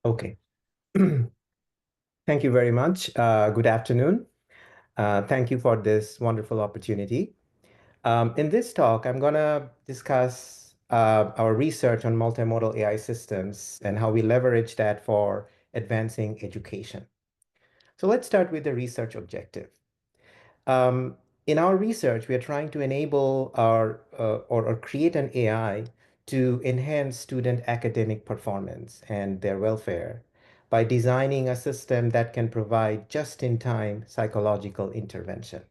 Okay. Thank you very much. Good afternoon. Thank you for this wonderful opportunity. In this talk, I'm going to discuss our research on multimodal AI systems and how we leverage that for advancing education. So let's start with the research objective. Um, in our research, we are trying to enable or create an AI to enhance student academic performance and their welfare by designing a system that can provide just-in-time psychological intervention.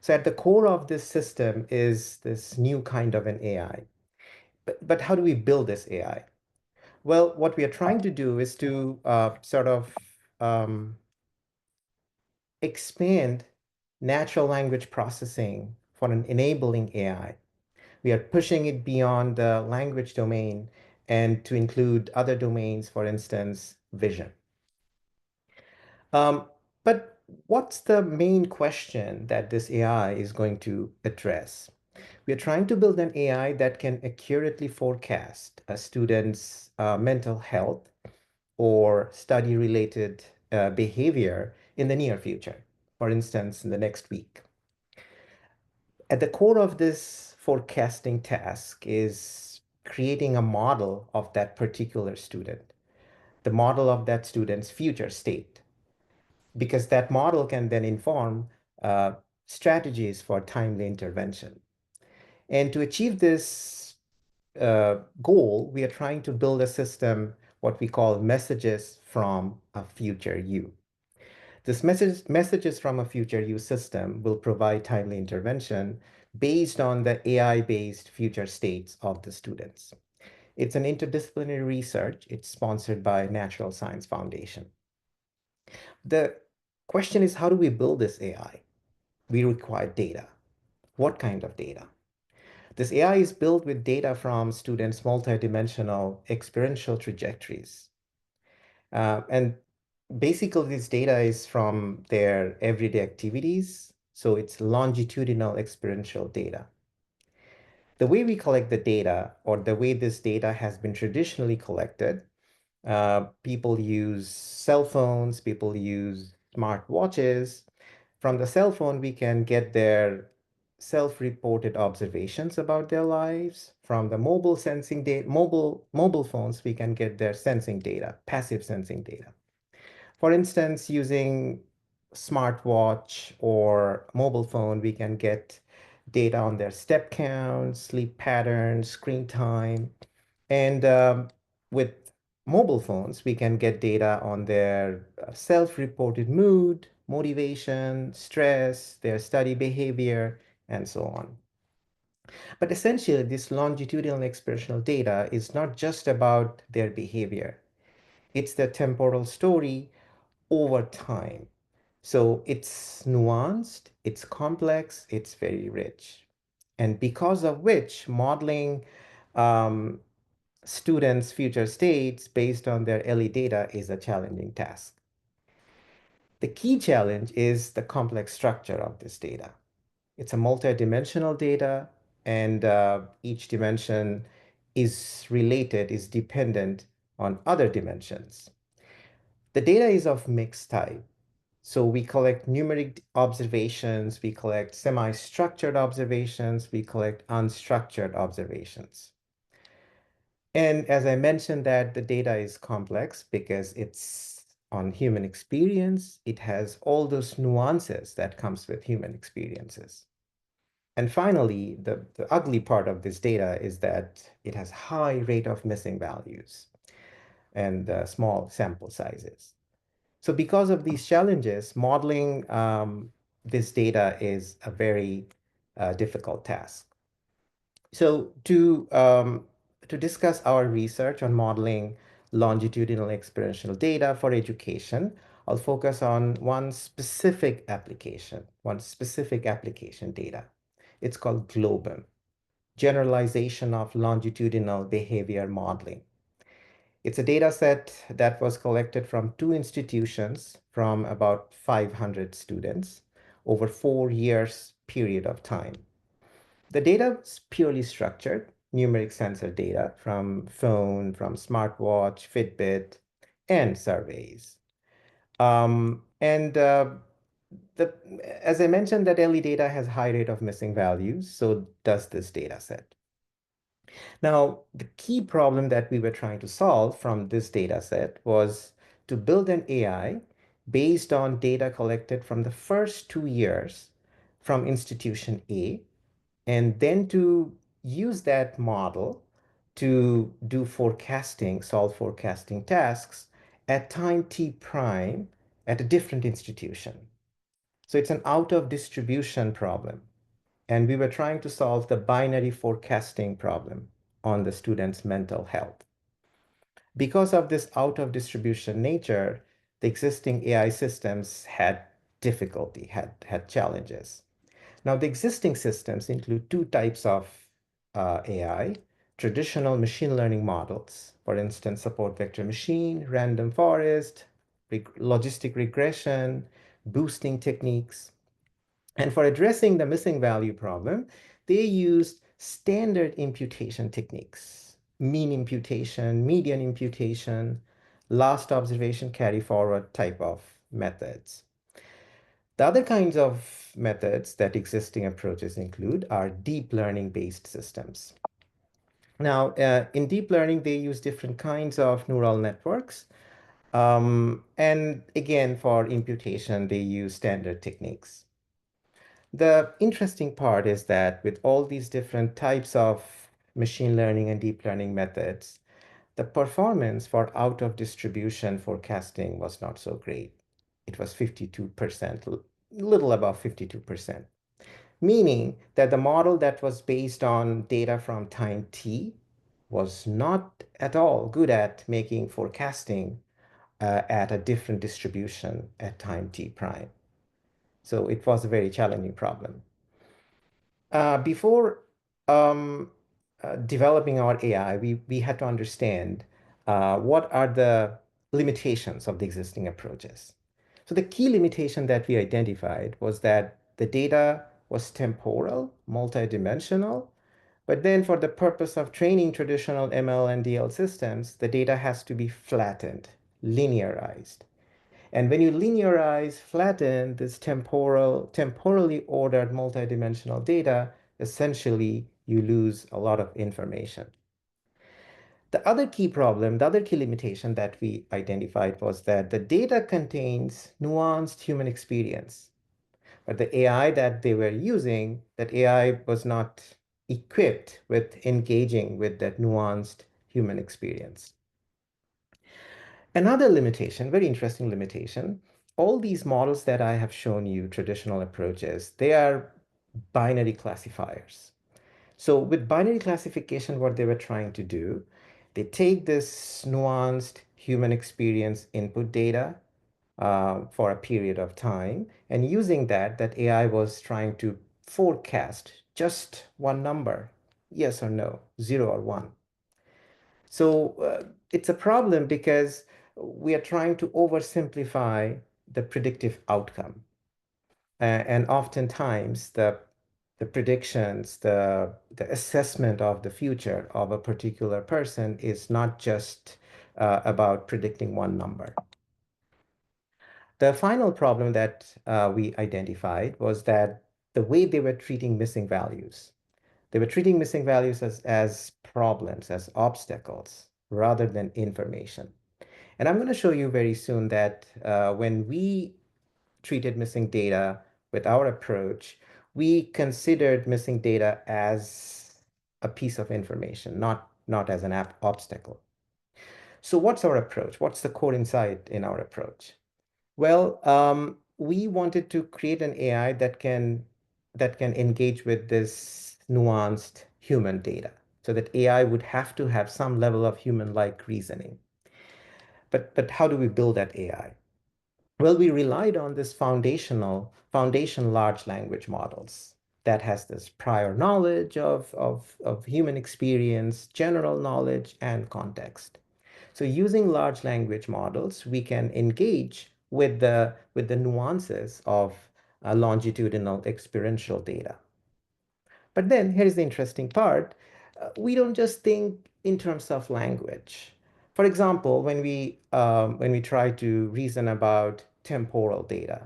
So at the core of this system is this new kind of an AI. But how do we build this AI? Well, what we are trying to do is to um, expand natural language processing for an enabling AI. We are pushing it beyond the language domain and to include other domains, for instance, vision. Um, but what's the main question that this AI is going to address? We are trying to build an AI that can accurately forecast a student's mental health or study-related behavior in the near future, for instance, in the next week. At the core of this forecasting task is creating a model of that particular student, the model of that student's future state, because that model can then inform uh, strategies for timely intervention. And to achieve this goal, we are trying to build a system, what we call messages from a future you. This messages from a future you system will provide timely intervention based on the AI-based future states of the students. It's an interdisciplinary research. It's sponsored by Natural Science Foundation. The question is, how do we build this AI? We require data. What kind of data? This AI is built with data from students' multidimensional experiential trajectories. And basically, this data is from their everyday activities. So it's longitudinal experiential data. The way we collect the data, or the way this data has been traditionally collected, people use cell phones, people use smart watches. From the cell phone, we can get their self-reported observations about their lives. From the mobile sensing data, mobile phones, we can get their sensing data, passive sensing data. For instance, using smartwatch or mobile phone, we can get data on their step count, sleep patterns, screen time. And with mobile phones, we can get data on their self-reported mood, motivation, stress, their study behavior, and so on. But essentially, this longitudinal experiential data is not just about their behavior. It's the temporal story over time. So it's nuanced, it's complex, it's very rich. And because of which modeling um, students' future states based on their early data is a challenging task. The key challenge is the complex structure of this data. It's a multidimensional data, and each dimension is related, is dependent on other dimensions. The data is of mixed type. So we collect numeric observations, we collect semi-structured observations, we collect unstructured observations. And as I mentioned that the data is complex because it's on human experience, it has all those nuances that comes with human experiences. And finally, the ugly part of this data is that it has high rate of missing values and small sample sizes. So because of these challenges, modeling this data is a very difficult task. So to discuss our research on modeling longitudinal experiential data for education, I'll focus on one specific application data. It's called GLOBEM, Generalization of Longitudinal Behavior Modeling. It's a data set that was collected from two institutions from about 500 students over 4 years period of time. The data is purely structured, numeric sensor data from phone, from smartwatch, Fitbit. and surveys. And the, as I mentioned, that early data has high rate of missing values, so does this data set. Now, the key problem that we were trying to solve from this data set was to build an AI based on data collected from the first 2 years from institution A, and then to use that model to do forecasting, solve forecasting tasks at time t prime at a different institution. So it's an out of distribution problem. And we were trying to solve the binary forecasting problem on the student's mental health. Because of this out of distribution nature, the existing AI systems had difficulty, had challenges. Now, the existing systems include two types of AI: traditional machine learning models, for instance, support vector machine, random forest, logistic regression, boosting techniques. And for addressing the missing value problem, they used standard imputation techniques: mean imputation, median imputation, last observation carry forward type of methods. The other kinds of methods that existing approaches include are deep learning based systems. Now, in deep learning, they use different kinds of neural networks. And again, for imputation, they use standard techniques. The interesting part is that with all these different types of machine learning and deep learning methods, the performance for out of distribution forecasting was not so great. It was 52%, little above 52%, meaning that the model that was based on data from time t was not at all good at making forecasting at a different distribution at time t prime. So it was a very challenging problem. Before um, developing our AI, we had to understand what are the limitations of the existing approaches. So the key limitation that we identified was that the data was temporal, multidimensional, but then for the purpose of training traditional ML and DL systems, the data has to be flattened, linearized. And when you linearize, flatten this temporally ordered multidimensional data, essentially you lose a lot of information. The other key problem, the other key limitation that we identified was that the data contains nuanced human experience. But the AI that they were using, that AI was not equipped with engaging with that nuanced human experience. Another limitation, very interesting limitation, all these models that I have shown you, traditional approaches, they are binary classifiers. So with binary classification, what they were trying to do, they take this nuanced human experience input data for a period of time, and using that, that AI was trying to forecast just one number, yes or no, 0 or 1. So it's a problem because we are trying to oversimplify the predictive outcome. And oftentimes the predictions, the assessment of the future of a particular person is not just about predicting one number. The final problem that we identified was that the way they were treating missing values. They were treating missing values as problems, as obstacles, rather than information. And I'm going to show you very soon that when we treated missing data with our approach, we considered missing data as a piece of information, not as an obstacle. So what's our approach? What's the core insight in our approach? Well, we wanted to create an AI that can engage with this nuanced human data, so that AI would have to have some level of human-like reasoning. But how do we build that AI? Well, we relied on this foundation large language models that has this prior knowledge of human experience, general knowledge, and context. So using large language models, we can engage with the nuances of longitudinal experiential data. But then here's the interesting part. We don't just think in terms of language. For example, when we try to reason about temporal data,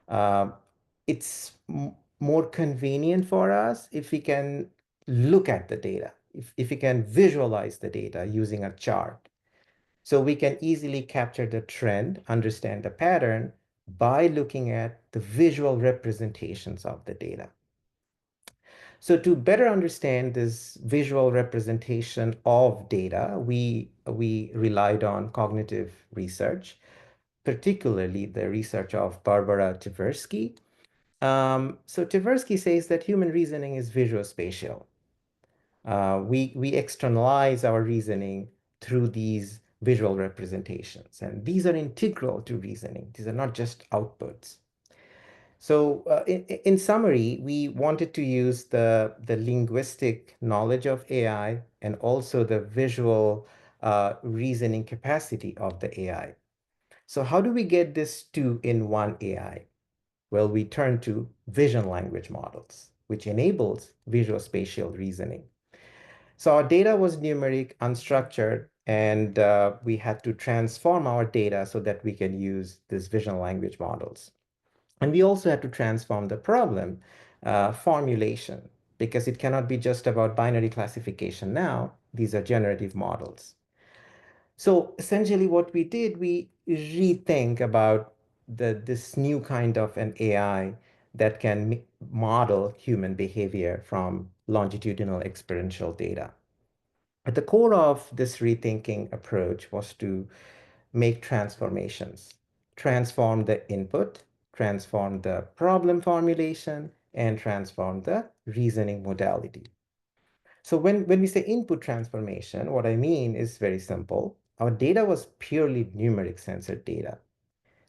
uh, it's more convenient for us if we can look at the data, if we can visualize the data using a chart. So we can easily capture the trend, understand the pattern by looking at the visual representations of the data. So to better understand this visual representation of data, we relied on cognitive research, particularly the research of Barbara Tversky. So Tversky says that human reasoning is visuospatial. We externalize our reasoning through these visual representations, and these are integral to reasoning. These are not just outputs. So in summary, we wanted to use the linguistic knowledge of AI and also the visual reasoning capacity of the AI. So how do we get this two in one AI? Well, we turn to vision language models, which enables visual spatial reasoning. So our data was numeric, unstructured, and we had to transform our data so that we can use these vision language models. And we also had to transform the problem formulation because it cannot be just about binary classification now. These are generative models. So essentially what we did, we rethink about this new kind of an AI that can model human behavior from longitudinal experiential data. At the core of this rethinking approach was to make transformations, transform the input, transform the problem formulation, and transform the reasoning modality. So when we say input transformation, what I mean is very simple. Our data was purely numeric sensor data.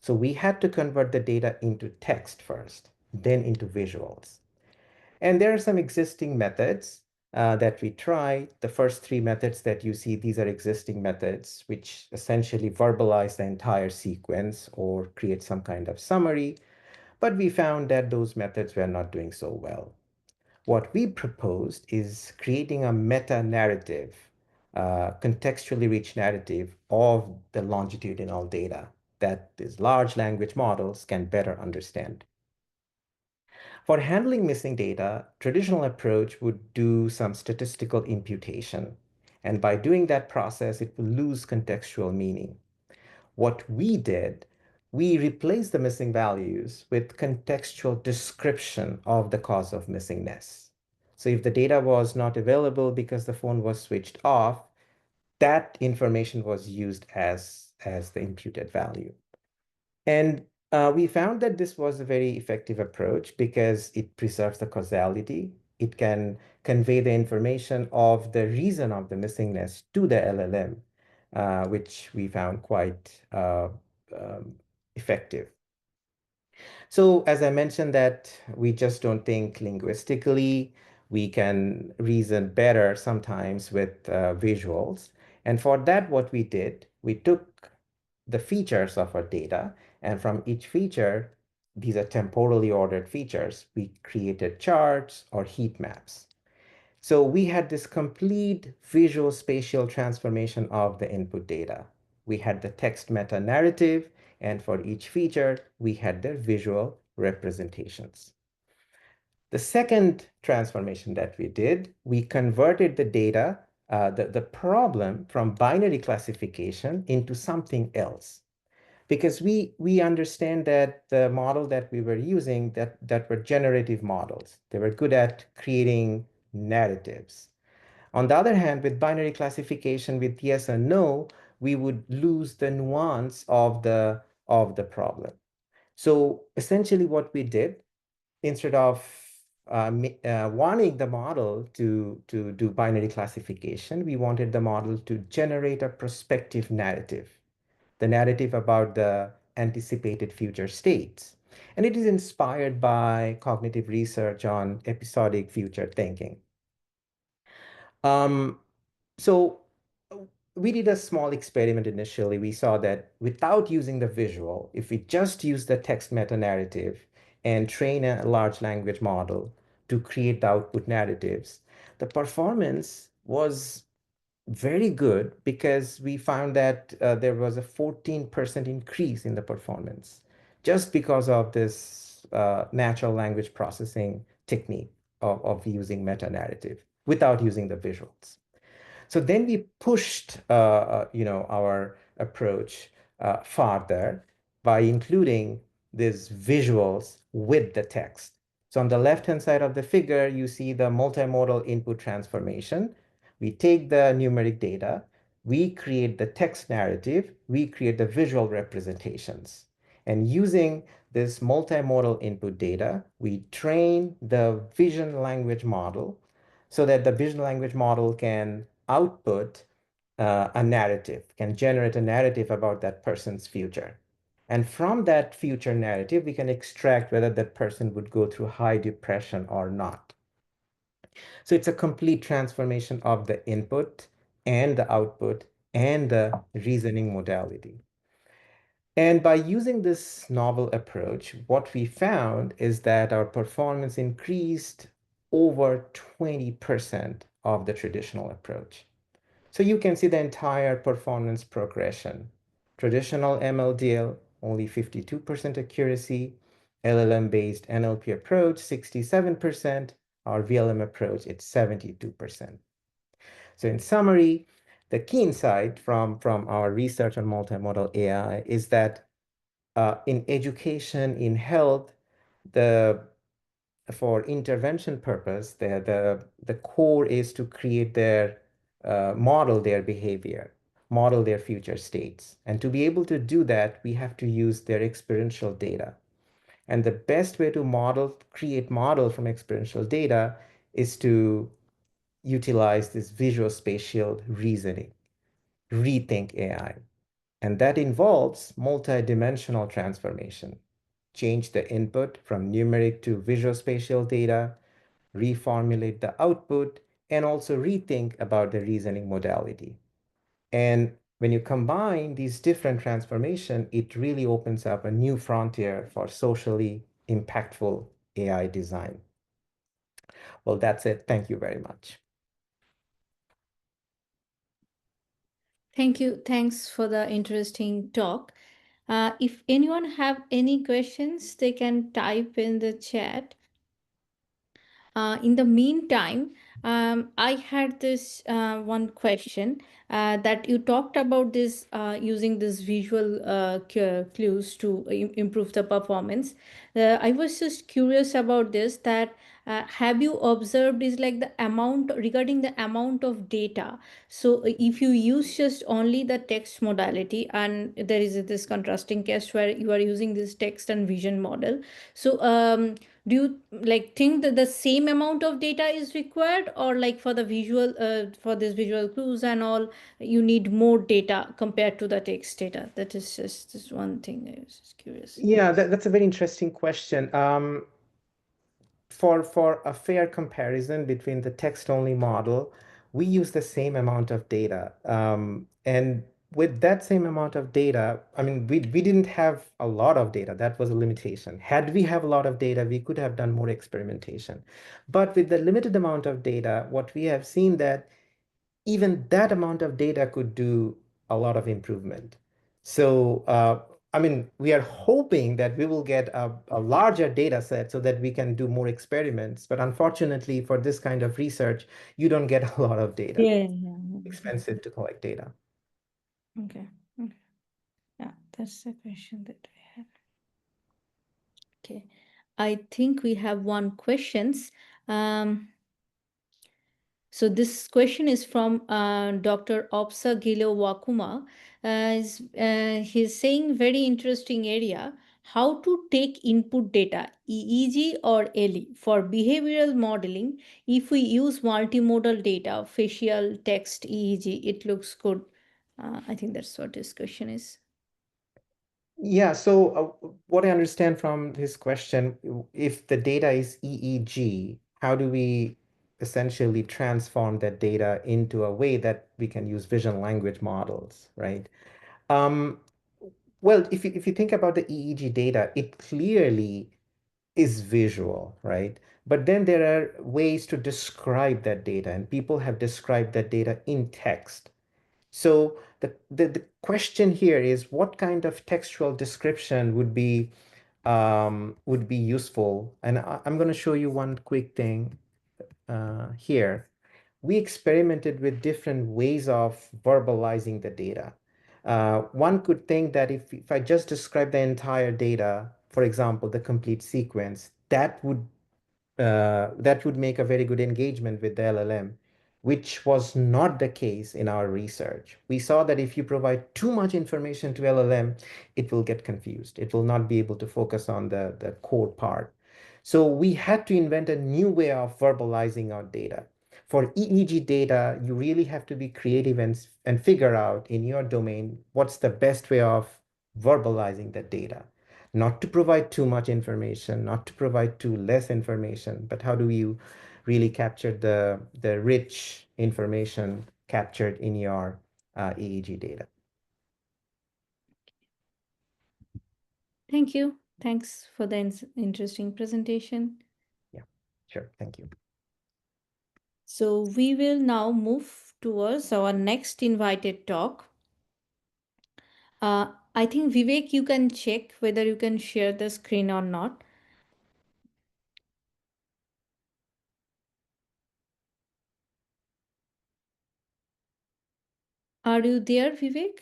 So we had to convert the data into text first, then into visuals. And there are some existing methods that we try. The first three methods that you see, these are existing methods, which essentially verbalize the entire sequence or create some kind of summary. But we found that those methods were not doing so well. What we proposed is creating a meta narrative, contextually rich narrative of the longitudinal data that these large language models can better understand. For handling missing data, traditional approach would do some statistical imputation. And by doing that process, it will lose contextual meaning. What we did, we replaced the missing values with contextual description of the cause of missingness. So if the data was not available because the phone was switched off, that information was used as the imputed value. And we found that this was a very effective approach because it preserves the causality. It can convey the information of the reason of the missingness to the LLM, which we found quite effective. So as I mentioned that we just don't think linguistically, we can reason better sometimes with visuals. And for that, what we did, we took the features of our data, and from each feature, these are temporally ordered features, we created charts or heat maps. So we had this complete visual spatial transformation of the input data. We had the text meta narrative, and for each feature, we had their visual representations. The second transformation that we did, we converted the data, the problem from binary classification into something else. Because we understand that the model that we were using, that were generative models. They were good at creating narratives. On the other hand, with binary classification with yes and no, we would lose the nuance of the problem. So essentially what we did, instead of wanting the model to do binary classification, we wanted the model to generate a prospective narrative, the narrative about the anticipated future states. And it is inspired by cognitive research on episodic future thinking. Um, so we did a small experiment initially. We saw that without using the visual, if we just use the text meta narrative and train a large language model to create the output narratives, the performance was very good because we found that there was a 14% increase in the performance just because of this natural language processing technique of using meta narrative without using the visuals. So then we pushed, our approach farther by including these visuals with the text. So on the left-hand side of the figure, you see the multimodal input transformation. We take the numeric data, we create the text narrative, we create the visual representations. And using this multimodal input data, we train the vision language model so that the vision language model can output a narrative, can generate a narrative about that person's future. And from that future narrative, we can extract whether that person would go through high depression or not. So it's a complete transformation of the input and the output and the reasoning modality. And by using this novel approach, what we found is that our performance increased over 20% of the traditional approach. So you can see the entire performance progression. Traditional MLDL, only 52% accuracy. LLM-based NLP approach, 67%. Our VLM approach, it's 72%. So in summary, the key insight from our research on multimodal AI is that in education, in health, the for intervention purpose, the core is to create their model their behavior, model their future states. And to be able to do that, we have to use their experiential data. And the best way to create model from experiential data is to utilize this visual spatial reasoning, rethink AI. And that involves multidimensional transformation. Change the input from numeric to visual spatial data, reformulate the output, and also rethink about the reasoning modality. And when you combine these different transformation, it really opens up a new frontier for socially impactful AI design. Well, that's it. Thank you very much. Thank you. Thanks for the interesting talk. If anyone have any questions, they can type in the chat. In the meantime, I had this one question that you talked about this using this visual clues to improve the performance. I was just curious about this that have you observed is like the amount regarding the amount of data. So if you use just only the text modality and there is this contrasting case where you are using this text and vision model. So do you like think that the same amount of data is required or like for the visual for this visual clues and all you need more data compared to the text data? That is just one thing I was just curious. Yeah, that's a very interesting question. For a fair comparison between the text-only model, we use the same amount of data. And with that same amount of data, I mean, we didn't have a lot of data. That was a limitation. Had we have a lot of data, we could have done more experimentation. But with the limited amount of data, what we have seen that even that amount of data could do a lot of improvement. So, I mean, we are hoping that we will get a larger data set so that we can do more experiments. But unfortunately, for this kind of research, you don't get a lot of data. Yeah, yeah. Expensive to collect data. Okay. Okay. Yeah, that's the question that I had. Okay. I think we have one questions. Um, So this question is from Dr. Opsa Gilo Wakuma. He's saying very interesting area. How to take input data, EEG or LE, for behavioral modeling. If we use multimodal data, facial, text, EEG, it looks good. I think that's what this question is. Yeah, so what I understand from his question, if the data is EEG, how do we essentially transform that data into a way that we can use vision language models, right? Um, well, if you think about the EEG data, it clearly is visual, right? But then there are ways to describe that data, and people have described that data in text. So the question here is what kind of textual description would be useful? And I'm going to show you one quick thing here. We experimented with different ways of verbalizing the data. One could think that if I just describe the entire data, for example, the complete sequence, that would make a very good engagement with the LLM, which was not the case in our research. We saw that if you provide too much information to LLM, it will get confused. It will not be able to focus on the core part. So we had to invent a new way of verbalizing our data. For EEG data, you really have to be creative and figure out in your domain what's the best way of verbalizing the data, not to provide too much information, not to provide too less information, but how do you really capture the rich information captured in your EEG data? Thank you. Thanks for the interesting presentation. Yeah, sure. Thank you. So we will now move towards our next invited talk. I think Vivek, you can check whether you can share the screen or not. Are you there, Vivek?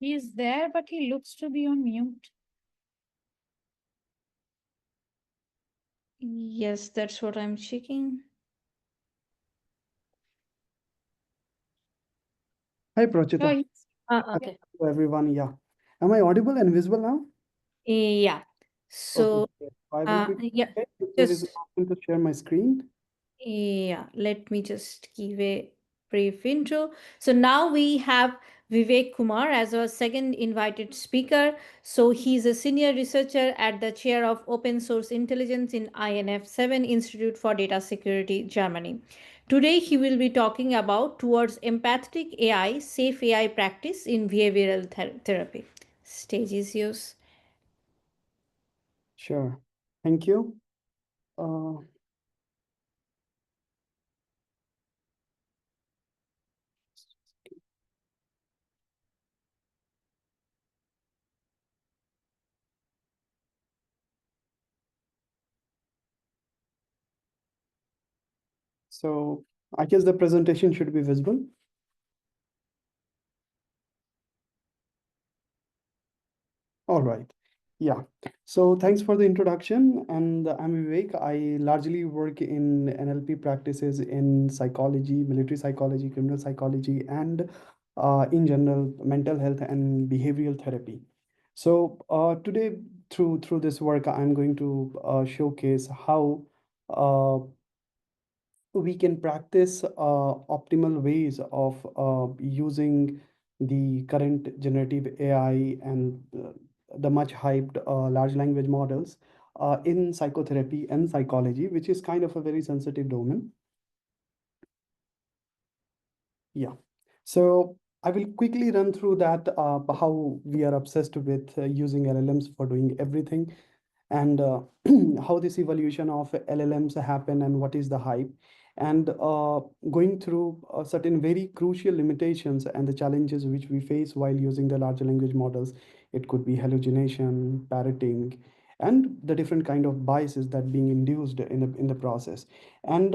He is there, but he looks to be on mute. Yes, that's what I'm checking. Hi, Oh, Prachita. yes. Okay. Hello, everyone. Yeah. Am I audible and visible now? Yeah. Okay. So, Great. I will quickly yeah, check if there is an just option to share my screen. yeah, let me just give a brief intro. So now we have Vivek Kumar as our second invited speaker. So he's a senior researcher at the chair of open source intelligence in INF 7 Institute for Data Security, Germany. Today he will be talking about towards empathetic AI, safe AI practice in behavioral therapy. Stage is yours. Sure. Thank you. Uh, so I guess the presentation should be visible. All right. Yeah. So thanks for the introduction. And I'm Vivek. I largely work in NLP practices in psychology, military psychology, criminal psychology, and in general, mental health and behavioral therapy. So today, through this work, I'm going to showcase how uh, we can practice optimal ways of using the current generative AI and the much hyped large language models in psychotherapy and psychology, which is kind of a very sensitive domain. Yeah. So I will quickly run through that, how we are obsessed with using LLMs for doing everything, and how this evolution of LLMs happen and what is the hype, and going through certain very crucial limitations and the challenges which we face while using the larger language models. It could be hallucination, parroting, and the different kind of biases that being induced in the process, and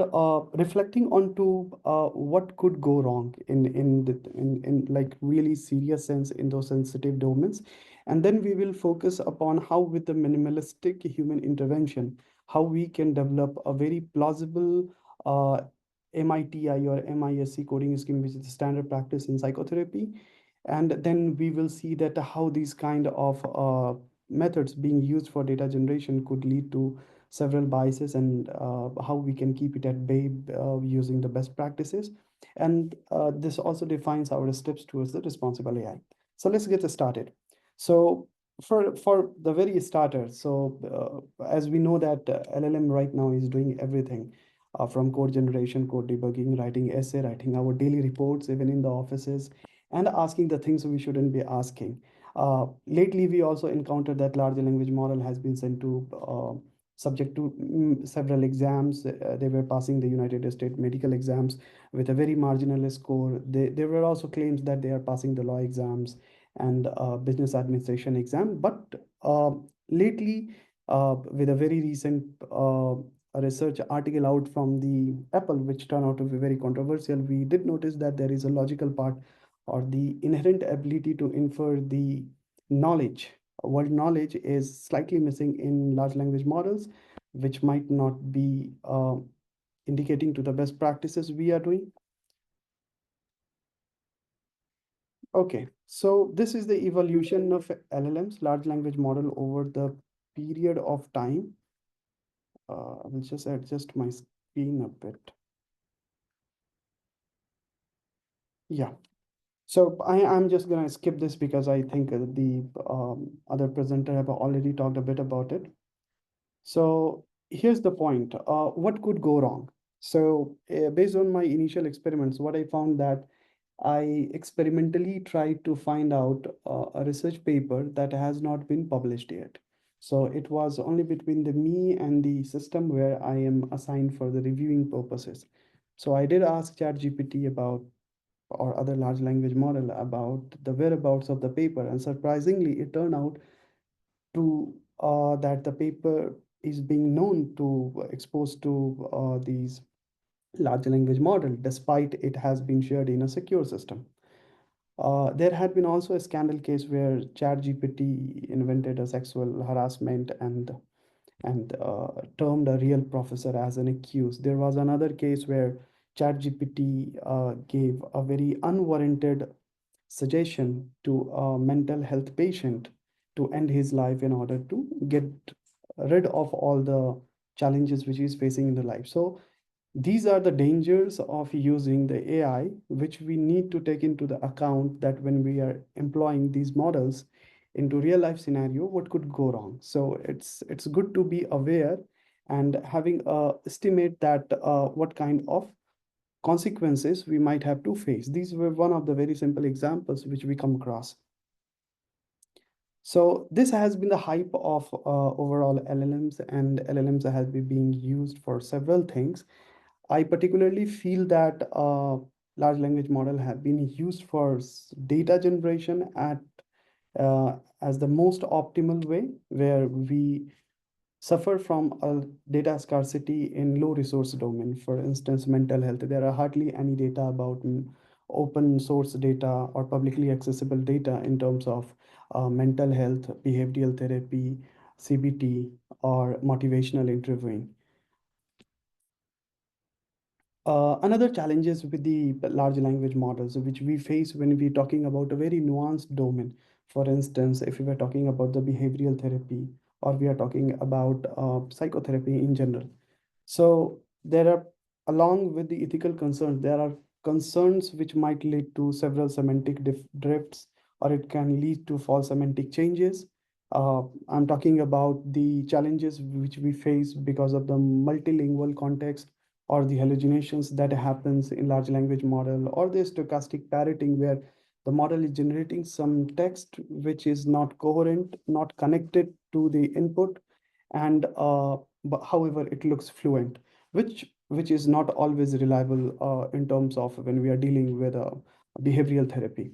reflecting onto what could go wrong in like really serious sense in those sensitive domains. And then we will focus upon how, with the minimalistic human intervention, how we can develop a very plausible MITI or MISC coding scheme, which is the standard practice in psychotherapy. And then we will see that how these kind of methods being used for data generation could lead to several biases, and how we can keep it at bay using the best practices. And this also defines our steps towards the responsible AI. So let's get started. So for the very starter, so as we know that LLM right now is doing everything, from code generation, code debugging, writing essay, writing our daily reports, even in the offices, and asking the things we shouldn't be asking. Lately, we also encountered that large language model has been sent to subject to several exams. They were passing the United States medical exams with a very marginal score. There were also claims that they are passing the law exams and business administration exam. But lately, with a very recent research article out from the Apple, which turned out to be very controversial, we did notice that there is a logical part or the inherent ability to infer the knowledge. World knowledge is slightly missing in large language models, which might not be indicating to the best practices we are doing. Okay, so this is the evolution of LLMs, large language model, over the period of time. I will just adjust my screen a bit. Yeah, so I'm just gonna skip this because I think the other presenter have already talked a bit about it. So here's the point. What could go wrong? So based on my initial experiments, what I found that I experimentally tried to find out a research paper that has not been published yet. So it was only between the me and the system where I am assigned for the reviewing purposes. So I did ask ChatGPT about, or other large language model, about the whereabouts of the paper, and surprisingly, it turned out to that the paper is being known to expose to these large language model, despite it has been shared in a secure system. There had been also a scandal case where ChatGPT invented a sexual harassment and termed a real professor as an accused. There was another case where ChatGPT gave a very unwarranted suggestion to a mental health patient to end his life in order to get rid of all the challenges which he's facing in the life. So these are the dangers of using the AI, which we need to take into the account that when we are employing these models into real life scenario, what could go wrong. So it's good to be aware and having a estimate that what kind of consequences we might have to face. These were one of the very simple examples which we come across. So this has been the hype of overall LLMs, and LLMs has been being used for several things. I particularly feel that large language model have been used for data generation at as the most optimal way, where we suffer from a data scarcity in low resource domain. For instance, mental health. There are hardly any data about open source data or publicly accessible data in terms of mental health, behavioral therapy, CBT, or motivational interviewing. Another challenges with the large language models, which we face when we're talking about a very nuanced domain. For instance, if we were talking about the behavioral therapy, or we are talking about psychotherapy in general. So there are, along with the ethical concerns, there are concerns which might lead to several semantic drifts, or it can lead to false semantic changes. I'm talking about the challenges which we face because of the multilingual context, or the hallucinations that happens in large language model, or the stochastic parroting, where the model is generating some text which is not coherent, not connected to the input, and but however it looks fluent, which is not always reliable in terms of when we are dealing with behavioral therapy.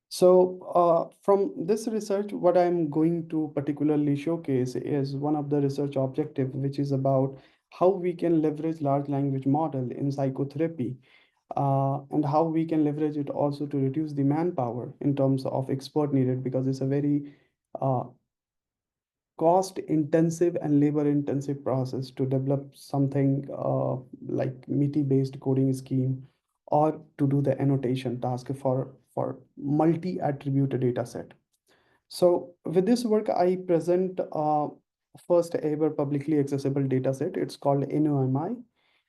So from this research, what I'm going to particularly showcase is one of the research objective, which is about how we can leverage large language model in psychotherapy, and how we can leverage it also to reduce the manpower in terms of expert needed, because it's a very uh, cost intensive and labor intensive process to develop something like MITI based coding scheme, or to do the annotation task for multi attribute data set. So with this work, I present first ever publicly accessible data set. It's called NOMI,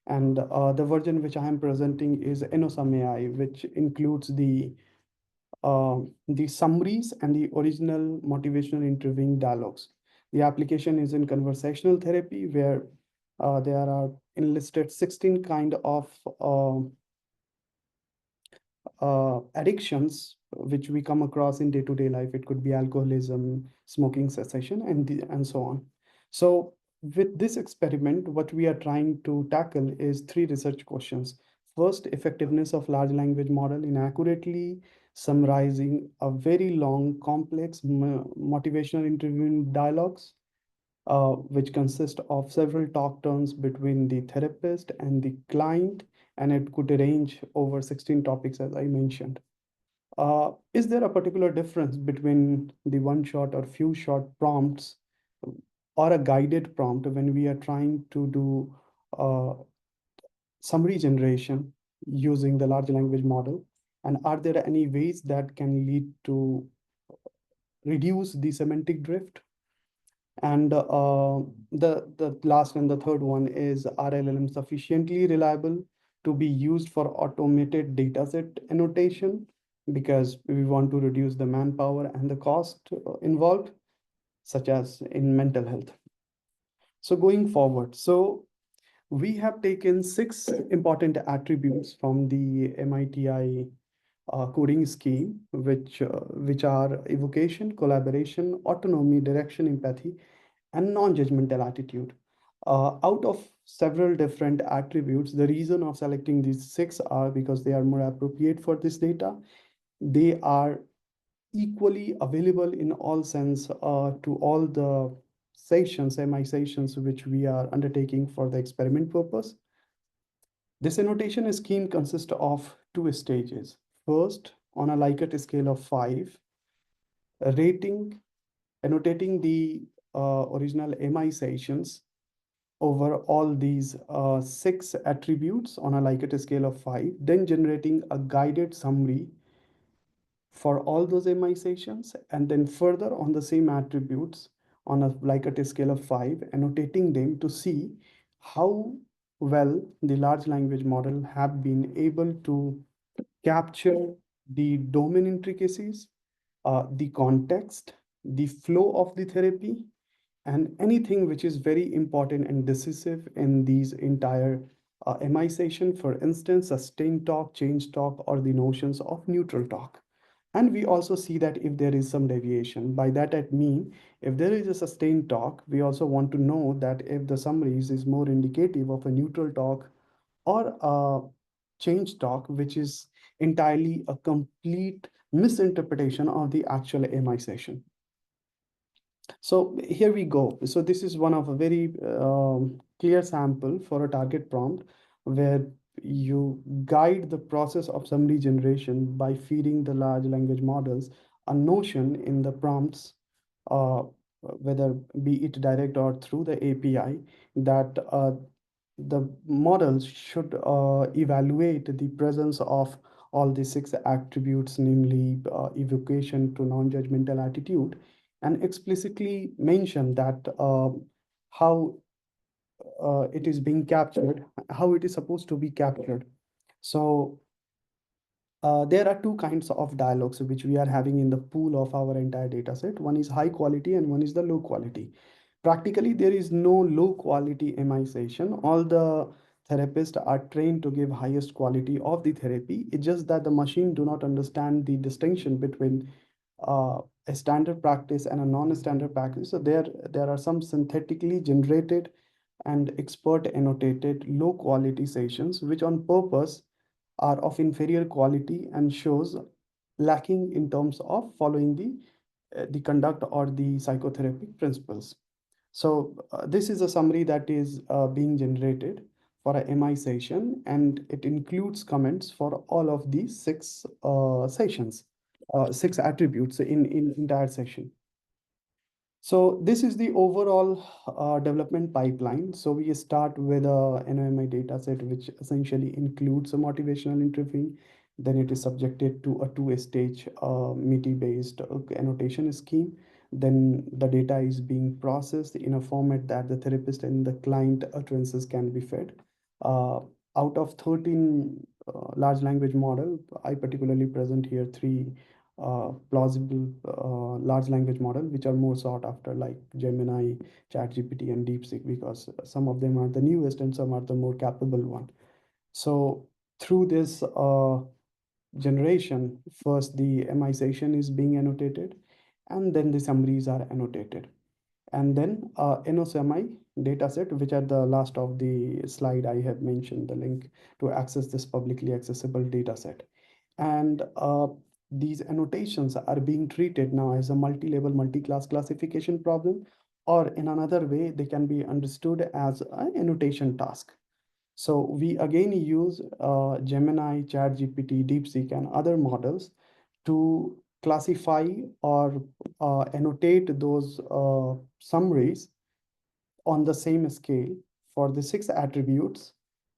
and the version which I am presenting is NOSUM AI, which includes the the summaries and the original motivational interviewing dialogues. The application is in conversational therapy where there are enlisted 16 kind of addictions which we come across in day-to-day life. It could be alcoholism, smoking cessation, and so on. So with this experiment, what we are trying to tackle is three research questions. First, effectiveness of large language model in accurately summarizing a very long, complex motivational interviewing dialogues, which consist of several talk turns between the therapist and the client, and it could range over 16 topics, as I mentioned. Is there a particular difference between the one shot or few shot prompts or a guided prompt when we are trying to do uh, summary generation using the large language model? And are there any ways that can lead to reduce the semantic drift? And the last and the third one is, are LLM sufficiently reliable to be used for automated dataset annotation? Because we want to reduce the manpower and the cost involved, such as in mental health. So going forward, so we have taken 6 important attributes from the MITI coding scheme, which are evocation, collaboration, autonomy, direction, empathy, and non-judgmental attitude. Out of several different attributes, the reason of selecting these 6 are because they are more appropriate for this data. They are equally available in all sense to all the sessions, MI sessions, which we are undertaking for the experiment purpose. This annotation scheme consists of 2 stages. First, on a Likert scale of 5, rating, annotating the original MI sessions over all these 6 attributes on a Likert scale of 5, then generating a guided summary for all those MI sessions, and then further on the same attributes on a Likert scale of 5, annotating them to see how well the large language model have been able to capture the domain intricacies, the context, the flow of the therapy, and anything which is very important and decisive in these entire MI session, for instance, sustained talk, change talk, or the notions of neutral talk. And we also see that if there is some deviation, by that I mean, if there is a sustained talk, we also want to know that if the summaries is more indicative of a neutral talk or a change talk, which is entirely a complete misinterpretation of the actual MI session. So here we go. So this is one of a very clear sample for a target prompt where you guide the process of summary generation by feeding the large language models a notion in the prompts, whether be it direct or through the API, that the models should evaluate the presence of all the 6 attributes, namely evocation to non-judgmental attitude, and explicitly mention that how it is being captured, how it is supposed to be captured. So there are 2 kinds of dialogues which we are having in the pool of our entire data set. One is high quality and one is the low quality. Practically, there is no low quality MI session. All the therapists are trained to give highest quality of the therapy. It's just that the machine do not understand the distinction between a standard practice and a non-standard practice. So there are some synthetically generated and expert annotated low quality sessions, which on purpose are of inferior quality and shows lacking in terms of following the conduct or the psychotherapeutic principles. So this is a summary that is being generated for a MI session, and it includes comments for all of these 6 sessions, 6 attributes in entire session. So this is the overall development pipeline. So we start with a NOMI dataset, which essentially includes a motivational interviewing. Then it is subjected to a 2-stage MITI-based annotation scheme. Then the data is being processed in a format that the therapist and the client utterances can be fed. Out of 13 large language model, I particularly present here 3 plausible large language model, which are more sought after, like Gemini, ChatGPT, and DeepSeek, because some of them are the newest and some are the more capable one. So through this generation, first the MI session is being annotated, and then the summaries are annotated. And then NOSMI dataset, which at the last of the slide I have mentioned the link to access this publicly accessible dataset. And these annotations are being treated now as a multi-level, multi-class classification problem, or in another way, they can be understood as an annotation task. So we again use Gemini, ChatGPT, DeepSeek, and other models to classify or annotate those summaries on the same scale for the 6 attributes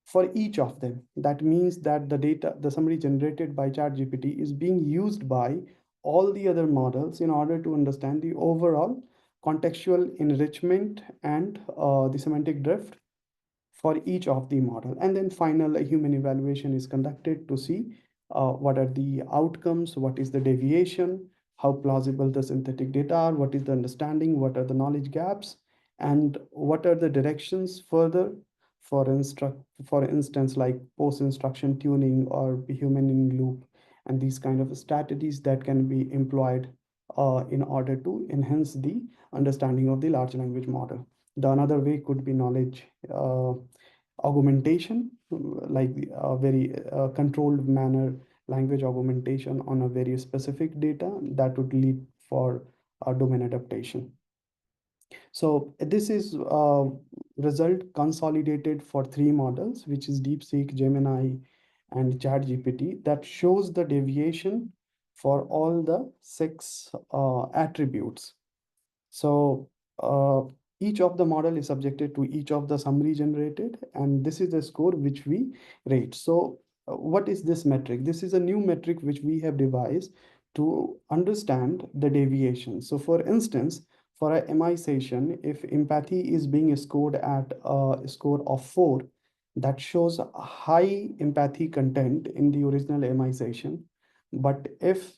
for each of them. That means that the data, the summary generated by ChatGPT is being used by all the other models in order to understand the overall contextual enrichment and the semantic drift for each of the model. And then final human evaluation is conducted to see what are the outcomes, what is the deviation, how plausible the synthetic data are, what is the understanding, what are the knowledge gaps, and what are the directions further for instance, like post-instruction tuning or human in loop, and these kind of strategies that can be employed in order to enhance the understanding of the large language model. The another way could be knowledge augmentation, like a very controlled manner language augmentation on a very specific data that would lead for domain adaptation. So this is result consolidated for 3 models, which is DeepSeek, Gemini, and ChatGPT, that shows the deviation for all the 6 attributes. So each of the model is subjected to each of the summary generated, and this is the score which we rate. So what is this metric? This is a new metric which we have devised to understand the deviation. So for instance, for a MI session, if empathy is being scored at a score of 4, that shows high empathy content in the original MI session. But if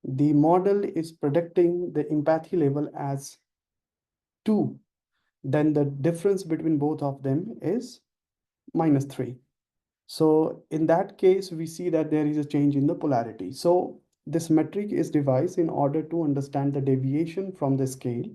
the model is predicting the empathy level as 2, then the difference between both of them is -3. So in that case, we see that there is a change in the polarity. So this metric is devised in order to understand the deviation from the scale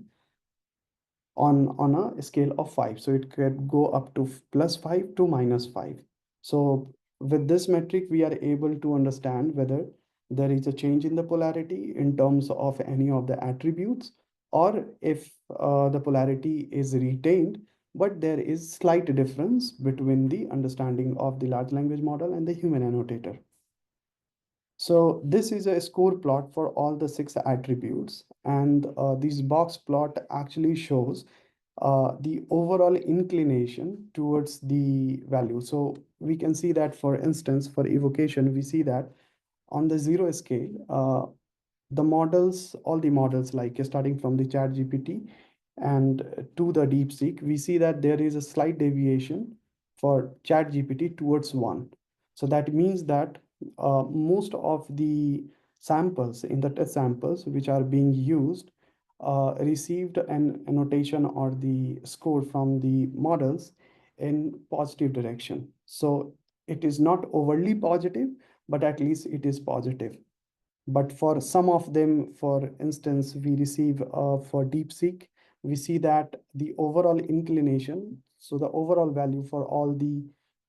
on a scale of 5. So it could go up to +5 to -5. So with this metric, we are able to understand whether there is a change in the polarity in terms of any of the attributes, or if the polarity is retained, but there is slight difference between the understanding of the large language model and the human annotator. So this is a score plot for all the 6 attributes, and this box plot actually shows the overall inclination towards the value. So we can see that, for instance, for evocation, we see that on the 0 scale, the models, all the models, like starting from the chat GPT and to the DeepSeek, we see that there is a slight deviation for chat GPT towards 1. So that means that most of the samples in the test samples which are being used received an annotation or the score from the models in positive direction. So it is not overly positive, but at least it is positive. But for some of them, for instance, we receive for DeepSeek, we see that the overall inclination, so the overall value for all the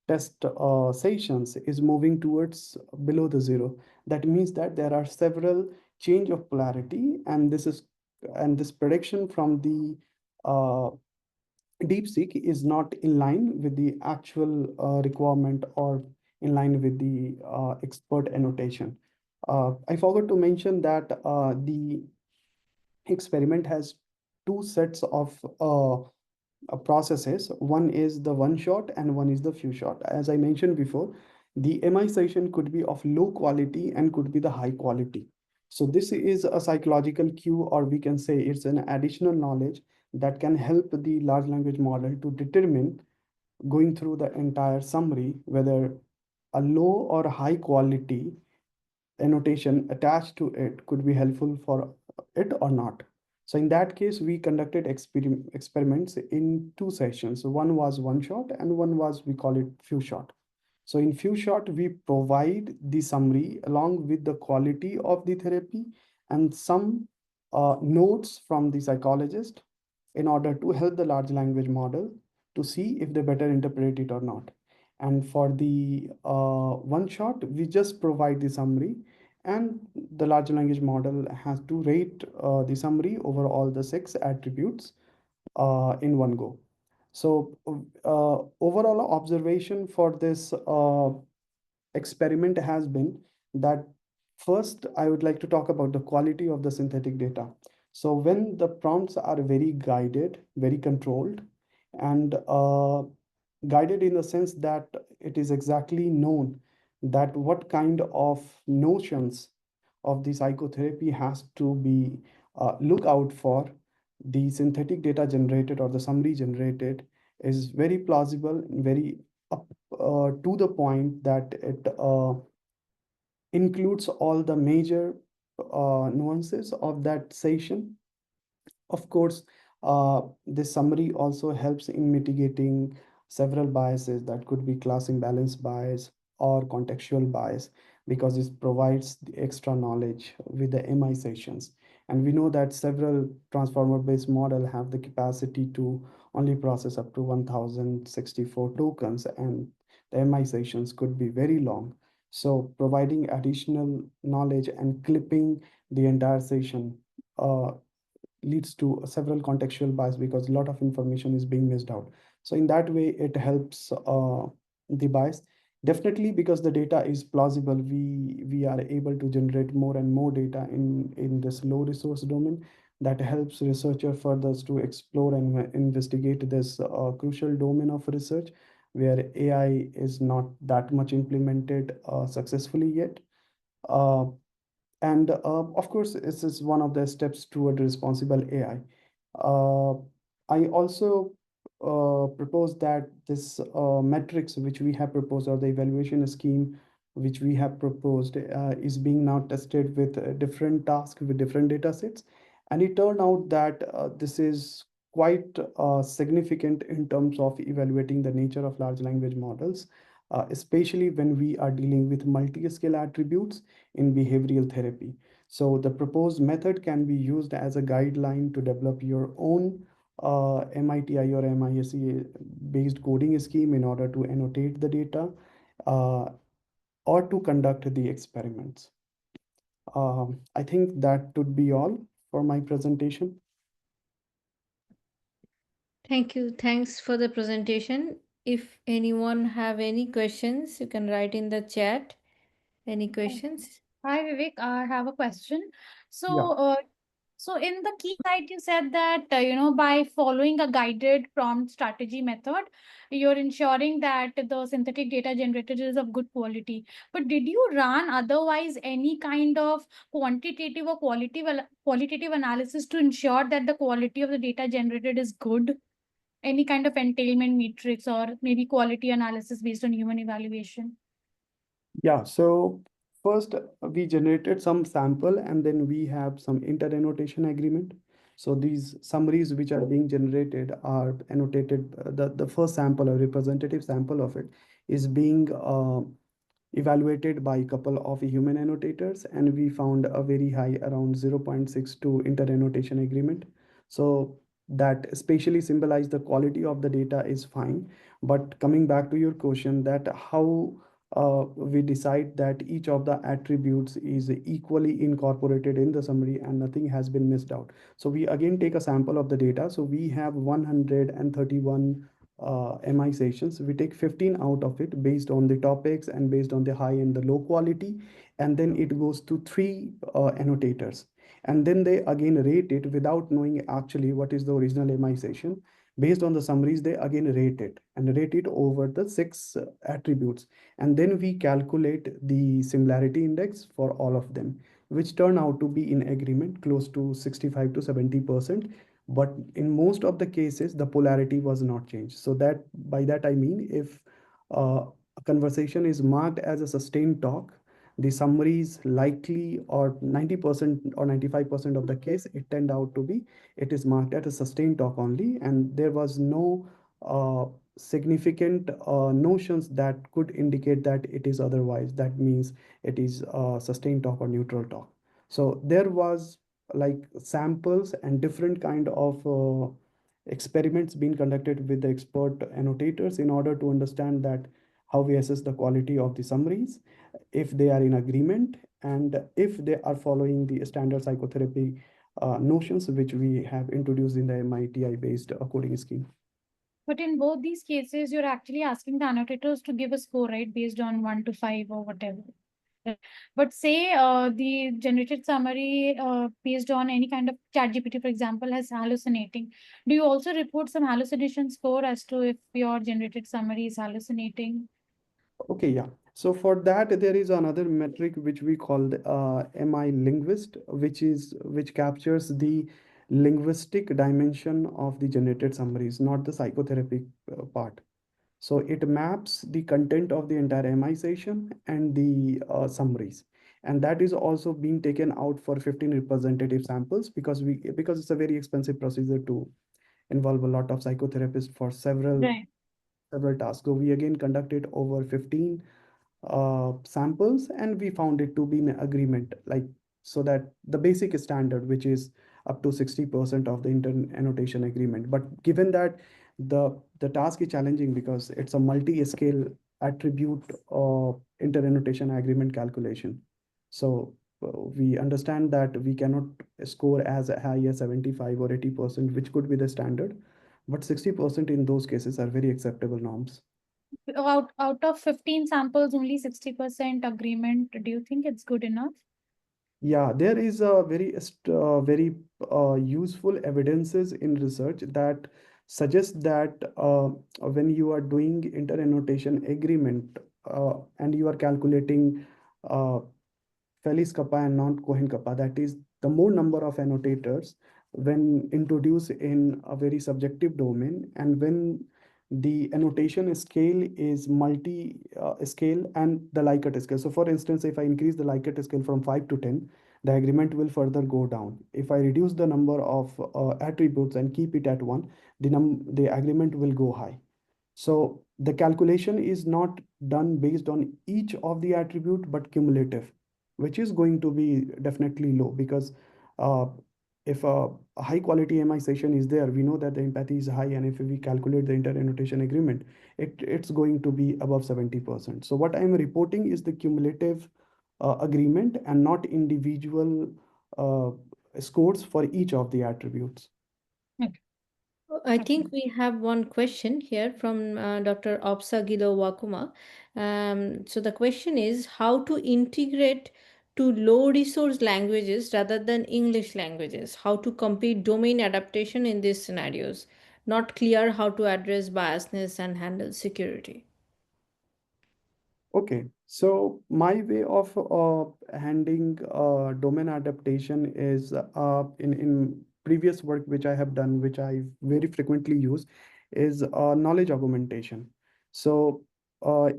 test sessions is moving towards below the 0. That means that there are several change of polarity, and this prediction from the DeepSeek is not in line with the actual requirement or in line with the expert annotation. I forgot to mention that the experiment has 2 sets of processes. One is the one shot and one is the few shot. As I mentioned before, the MI session could be of low quality and could be the high quality. So this is a psychological cue, or we can say it's an additional knowledge that can help the large language model to determine, going through the entire summary, whether a low or high quality annotation attached to it could be helpful for it or not. So in that case, we conducted experiments in two sessions. One was one shot and one was, we call it few shot. So in few shot, we provide the summary along with the quality of the therapy and some notes from the psychologist in order to help the large language model to see if they better interpret it or not. And for the one shot, we just provide the summary, and the large language model has to rate the summary over all the six attributes in one go. So overall observation for this experiment has been that, first, I would like to talk about the quality of the synthetic data. So when the prompts are very guided, very controlled, and guided in the sense that it is exactly known that what kind of notions of the psychotherapy has to be look out for, the synthetic data generated or the summary generated is very plausible, very up to the point that it includes all the major nuances of that session. Of course, this summary also helps in mitigating several biases that could be class imbalance bias or contextual bias, because it provides the extra knowledge with the MI sessions. And we know that several transformer-based model have the capacity to only process up to 1064 tokens, and the MI sessions could be very long. So providing additional knowledge and clipping the entire session leads to several contextual bias because a lot of information is being missed out. So in that way, it helps the bias. Definitely, because the data is plausible, we are able to generate more and more data in this low resource domain. That helps researcher further to explore and investigate this crucial domain of research where AI is not that much implemented successfully yet. Uh, and of course, this is one of the steps toward responsible AI. Uh, I also propose that this metrics which we have proposed, or the evaluation scheme which we have proposed, is being now tested with different tasks with different data sets. And it turned out that this is quite significant in terms of evaluating the nature of large language models, especially when we are dealing with multi-scale attributes in behavioral therapy. So the proposed method can be used as a guideline to develop your own MITI or MISE based coding scheme in order to annotate the data uh, or to conduct the experiments. I think that would be all for my presentation. Thank you. Thanks for the presentation. If anyone have any questions, you can write in the chat. Any questions? Hi, Vivek. I have a question. Yeah. So, so in the key slide, you said that by following a guided prompt strategy method, you're ensuring that the synthetic data generated is of good quality. But did you run otherwise any kind of quantitative or qualitative analysis to ensure that the quality of the data generated is good? Any kind of entailment matrix or maybe quality analysis based on human evaluation? Yeah, so first we generated some sample and then we have some inter-annotation agreement. So these summaries which are being generated are annotated. The first sample, a representative sample of it, is being evaluated by a couple of human annotators, and we found a very high, around 0.62 inter-annotation agreement. So that especially symbolize the quality of the data is fine. But coming back to your question, that how we decide that each of the attributes is equally incorporated in the summary and nothing has been missed out. So we again take a sample of the data. So we have 131 MI sessions. We take 15 out of it based on the topics and based on the high and the low quality. And then it goes to three annotators. And then they again rate it without knowing actually what is the original MI session. Based on the summaries, they again rate it and rate it over the six attributes. And then we calculate the similarity index for all of them, which turn out to be in agreement close to 65 to 70%. But in most of the cases, the polarity was not changed. So that, by that I mean, if a conversation is marked as a sustained talk, the summaries likely, or 90% or 95% of the case, it turned out to be, it is marked as a sustained talk only, and there was no significant notions that could indicate that it is otherwise. That means it is sustained talk or neutral talk. So there was like samples and different kind of experiments being conducted with the expert annotators in order to understand that how we assess the quality of the summaries, if they are in agreement, and if they are following the standard psychotherapy notions which we have introduced in the MITI based coding scheme. But in both these cases, you're actually asking the annotators to give a score, right, based on 1 to 5 or whatever. Right. But say the generated summary based on any kind of chat GPT, for example, has hallucinating. Do you also report some hallucination score as to if your generated summary is hallucinating? Okay, yeah. So for that, there is another metric which we call the MI linguist, which captures the linguistic dimension of the generated summaries, not the psychotherapy part. So it maps the content of the entire MI session and the summaries. And that is also being taken out for 15 representative samples, because it's a very expensive procedure to involve a lot of psychotherapists for Right. several tasks. So we again conducted over 15 samples, and we found it to be in agreement, like, so that the basic standard, which is up to 60% of the inter annotation agreement. But given that the task is challenging because it's a multi-scale attribute inter annotation agreement calculation, so we understand that we cannot score as high as 75 or 80%, which could be the standard, but 60% in those cases are very acceptable norms. Out of 15 samples, only 60% agreement. Do you think it's good enough? Yeah, there is a very useful evidences in research that suggests that when you are doing inter-annotation agreement and you are calculating uh, Felice kappa and non-Cohen kappa, that is the more number of annotators when introduced in a very subjective domain, and when the annotation scale is multi scale and the Likert scale. So for instance, if I increase the Likert scale from 5 to 10, the agreement will further go down. If I reduce the number of attributes and keep it at 1, the agreement will go high. So the calculation is not done based on each of the attribute, but cumulative, which is going to be definitely low, because uh, if a high quality MI session is there, we know that the empathy is high, and if we calculate the inter annotation agreement, it's going to be above 70%. So what I'm reporting is the cumulative agreement and not individual uh, scores for each of the attributes. Okay. I Okay. think we have one question here from Dr. Opsagilo Wakuma. So the question is how to integrate to low resource languages rather than English languages, how to complete domain adaptation in these scenarios, not clear how to address biasness and handle security. Okay, so my way of handling domain adaptation is in previous work which I have done, which I very frequently use, is knowledge augmentation. So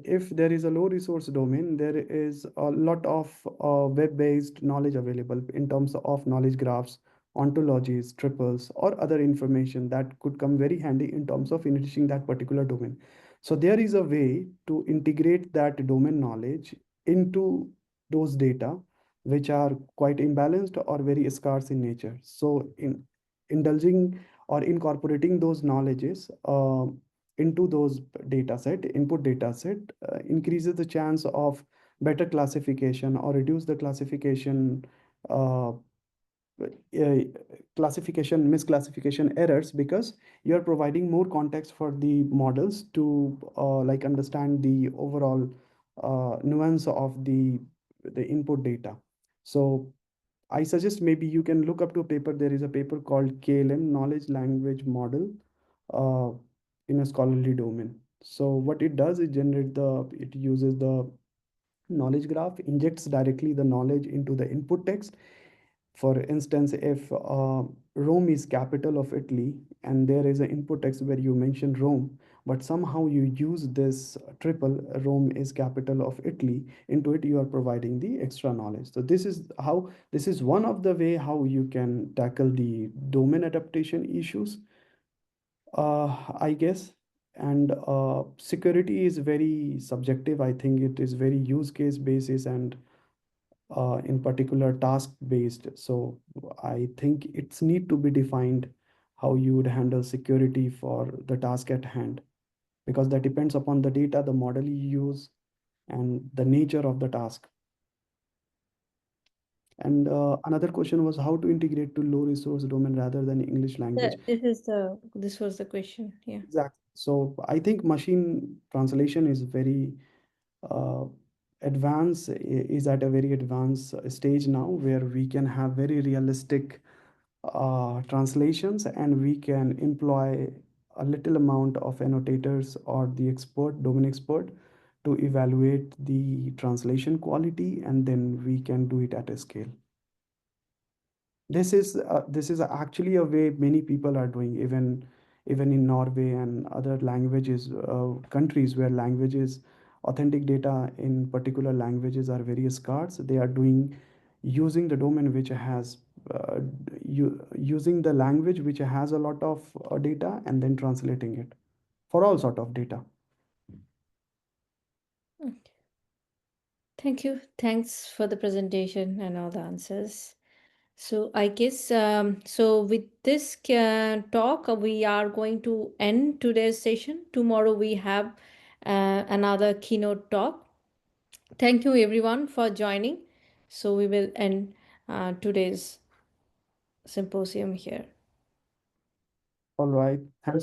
if there is a low resource domain, there is a lot of web-based knowledge available in terms of knowledge graphs, ontologies, triples, or other information that could come very handy in terms of enriching that particular domain. So there is a way to integrate that domain knowledge into those data which are quite imbalanced or very scarce in nature. So in indulging or incorporating those knowledges into those data set, input data set, increases the chance of better classification or reduce the uh, uh, classification misclassification errors, because you're providing more context for the models to like understand the overall nuance of the input data. So I suggest maybe you can look up to a paper. There is a paper called KLM, Knowledge Language Model, uh, in a scholarly domain. So what it does is it uses the knowledge graph, injects directly the knowledge into the input text, For instance, if Rome is capital of Italy and there is an input text where you mention Rome, but somehow you use this triple Rome is capital of Italy into it, you are providing the extra knowledge. So this is one of the way how you can tackle the domain adaptation issues, I guess. And security is very subjective. I think it is very use case basis and in particular task based. So I think it's need to be defined how you would handle security for the task at hand, because that depends upon the data, the model you use, and the nature of the task. And another question was how to integrate to low resource domain rather than English language. This was the question. Yeah. Exactly. So I think machine translation is very uh, is at a very advanced stage now, where we can have very realistic translations, and we can employ a little amount of annotators or the domain expert to evaluate the translation quality, and then we can do it at a scale. This is actually a way many people are doing, even in Norway and other languages countries where languages authentic data in particular languages are very scarce. They are doing using the domain which has using the language which has a lot of data, and then translating it for all sort of data. Okay. Thank you. Thanks for the presentation and all the answers. So I guess so with this talk we are going to end today's session. Tomorrow we have another keynote talk. Thank you everyone for joining. So we will end today's symposium here. All right, thanks